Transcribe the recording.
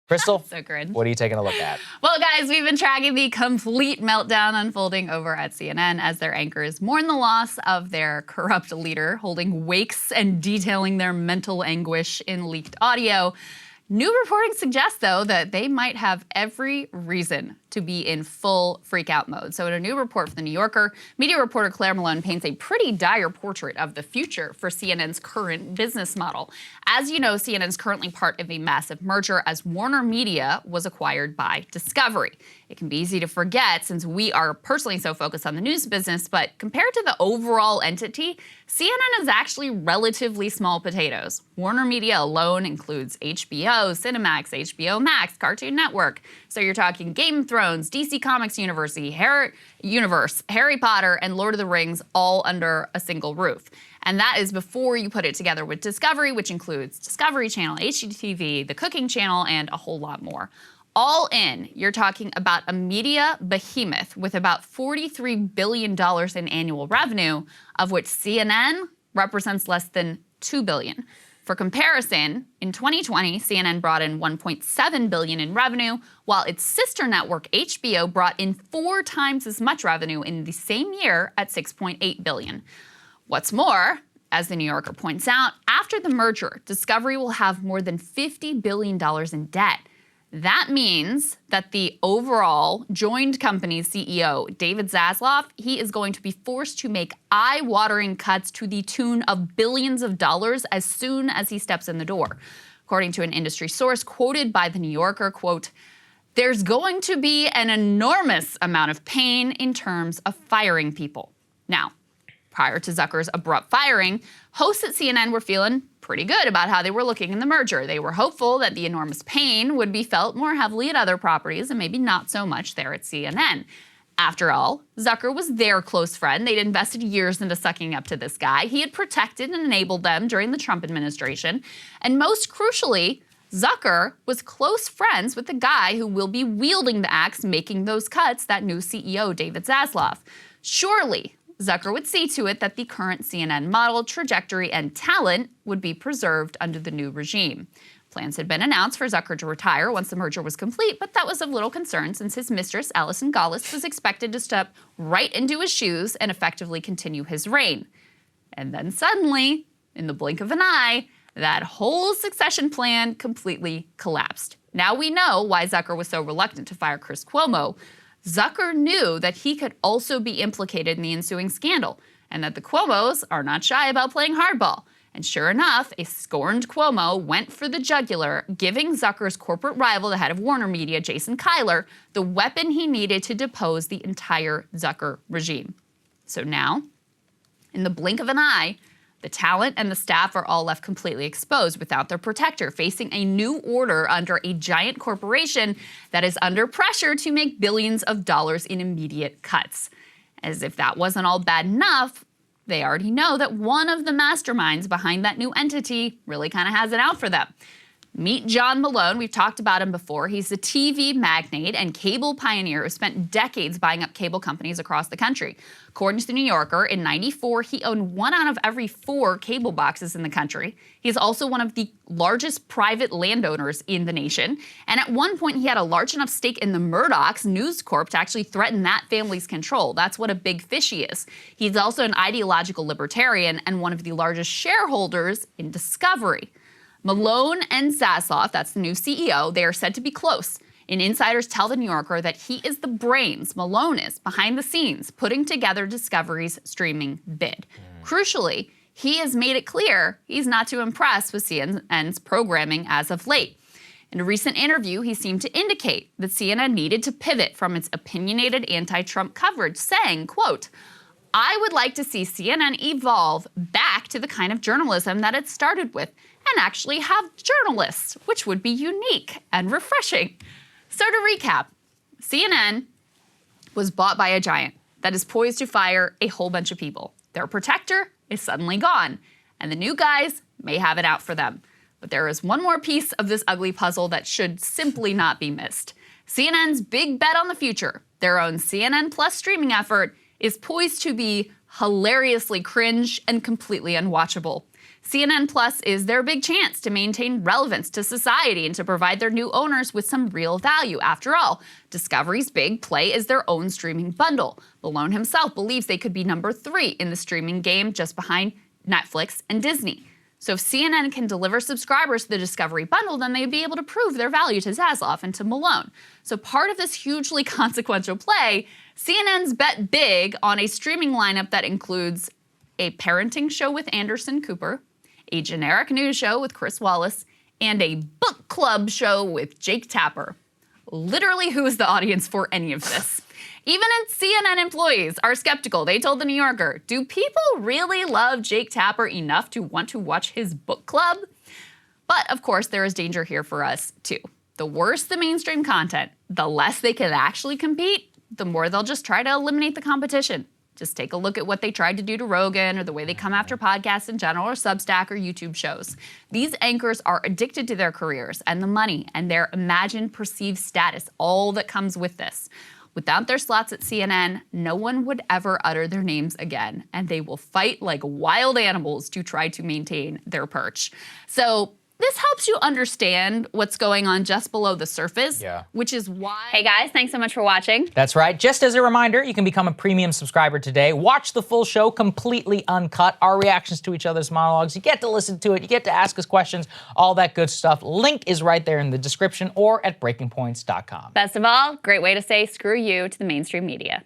Krystal, So cringe. what are you taking a look at? Well, guys, we've been tracking the complete meltdown unfolding over at CNN as their anchors mourn the loss of their corrupt leader, holding wakes and detailing their mental anguish in leaked audio. New reporting suggests, though, that they might have every reason to be in full freak-out mode. So in a new report for The New Yorker, media reporter Claire Malone paints a pretty dire portrait of the future for CNN's current business model. As you know, CNN is currently part of a massive merger as Warner Media was acquired by Discovery. It can be easy to forget since we are personally so focused on the news business, but compared to the overall entity, CNN is actually relatively small potatoes. Warner Media alone includes HBO, Cinemax, HBO Max, Cartoon Network. So you're talking Game of Thrones, DC Comics Universe, Harry Potter, and Lord of the Rings all under a single roof. And that is before you put it together with Discovery, which includes Discovery Channel, HGTV, the Cooking Channel, and a whole lot more. All in, you're talking about a media behemoth with about $43 billion in annual revenue, of which CNN represents less than $2 billion. For comparison, in 2020, CNN brought in $1.7 billion in revenue, while its sister network, HBO, brought in 4 times as much revenue in the same year at $6.8 billion. What's more, as The New Yorker points out, after the merger, Discovery will have more than $50 billion in debt. That means that the overall joined company's CEO, David Zaslav, he is going to be forced to make eye-watering cuts to the tune of billions of dollars as soon as he steps in the door. According to an industry source quoted by The New Yorker, quote, "There's going to be an enormous amount of pain in terms of firing people." Now, prior to Zucker's abrupt firing, hosts at CNN were feeling pretty good about how they were looking in the merger. They were hopeful that the enormous pain would be felt more heavily at other properties and maybe not so much there at CNN. After all, Zucker was their close friend. They'd invested years into sucking up to this guy. He had protected and enabled them during the Trump administration. And most crucially, Zucker was close friends with the guy who will be wielding the axe making those cuts, that new CEO, David Zaslav. Surely, Zucker would see to it that the current CNN model, trajectory, and talent would be preserved under the new regime. Plans had been announced for Zucker to retire once the merger was complete, but that was of little concern since his mistress, Alison Gullis, was expected to step right into his shoes and effectively continue his reign. And then suddenly, in the blink of an eye, that whole succession plan completely collapsed. Now we know why Zucker was so reluctant to fire Chris Cuomo. Zucker knew that he could also be implicated in the ensuing scandal, and that the Cuomos are not shy about playing hardball. And sure enough, a scorned Cuomo went for the jugular, giving Zucker's corporate rival, the head of Warner Media, Jason Kilar, the weapon he needed to depose the entire Zucker regime. So now, in the blink of an eye, the talent and the staff are all left completely exposed without their protector, facing a new order under a giant corporation that is under pressure to make billions of dollars in immediate cuts. As if that wasn't all bad enough, they already know that one of the masterminds behind that new entity really kind of has it out for them. Meet John Malone. We've talked about him before. He's a TV magnate and cable pioneer who spent decades buying up cable companies across the country. According to The New Yorker, in '94, he owned 1 out of every 4 cable boxes in the country. He's also one of the largest private landowners in the nation. And at one point, he had a large enough stake in the Murdoch's News Corp to actually threaten that family's control. That's what a big fish he is. He's also an ideological libertarian and one of the largest shareholders in Discovery. Malone and Zaslav, that's the new CEO, they are said to be close. And insiders tell The New Yorker that he is the brains, Malone is, behind the scenes, putting together Discovery's streaming bid. Crucially, he has made it clear he's not too impressed with CNN's programming as of late. In a recent interview, he seemed to indicate that CNN needed to pivot from its opinionated anti-Trump coverage, saying, quote, "I would like to see CNN evolve back to the kind of journalism that it started with and actually have journalists, which would be unique and refreshing." So to recap, CNN was bought by a giant that is poised to fire a whole bunch of people. Their protector is suddenly gone, and the new guys may have it out for them. But there is one more piece of this ugly puzzle that should simply not be missed. CNN's big bet on the future, their own CNN Plus streaming effort, is poised to be hilariously cringe and completely unwatchable. CNN Plus is their big chance to maintain relevance to society and to provide their new owners with some real value. After all, Discovery's big play is their own streaming bundle. Malone himself believes they could be number 3 in the streaming game, just behind Netflix and Disney. So if CNN can deliver subscribers to the Discovery bundle, then they'd be able to prove their value to Zaslav and to Malone. So part of this hugely consequential play, CNN's bet big on a streaming lineup that includes a parenting show with Anderson Cooper, a generic news show with Chris Wallace, and a book club show with Jake Tapper. Literally, who is the audience for any of this? Even CNN employees are skeptical. They told The New Yorker, do people really love Jake Tapper enough to want to watch his book club? But of course, there is danger here for us too. The worse the mainstream content, the less they can actually compete, the more they'll just try to eliminate the competition. Just take a look at what they tried to do to Rogan, or the way they come after podcasts in general, or Substack or YouTube shows. These anchors are addicted to their careers and the money and their imagined perceived status, all that comes with this. Without their slots at CNN, no one would ever utter their names again, and they will fight like wild animals to try to maintain their perch. So this helps you understand what's going on just below the surface, which is why... Hey guys, thanks so much for watching. That's right. Just as a reminder, you can become a premium subscriber today. Watch the full show completely uncut, our reactions to each other's monologues. You get to listen to it, you get to ask us questions, all that good stuff. Link is right there in the description or at breakingpoints.com. Best of all, great way to say screw you to the mainstream media.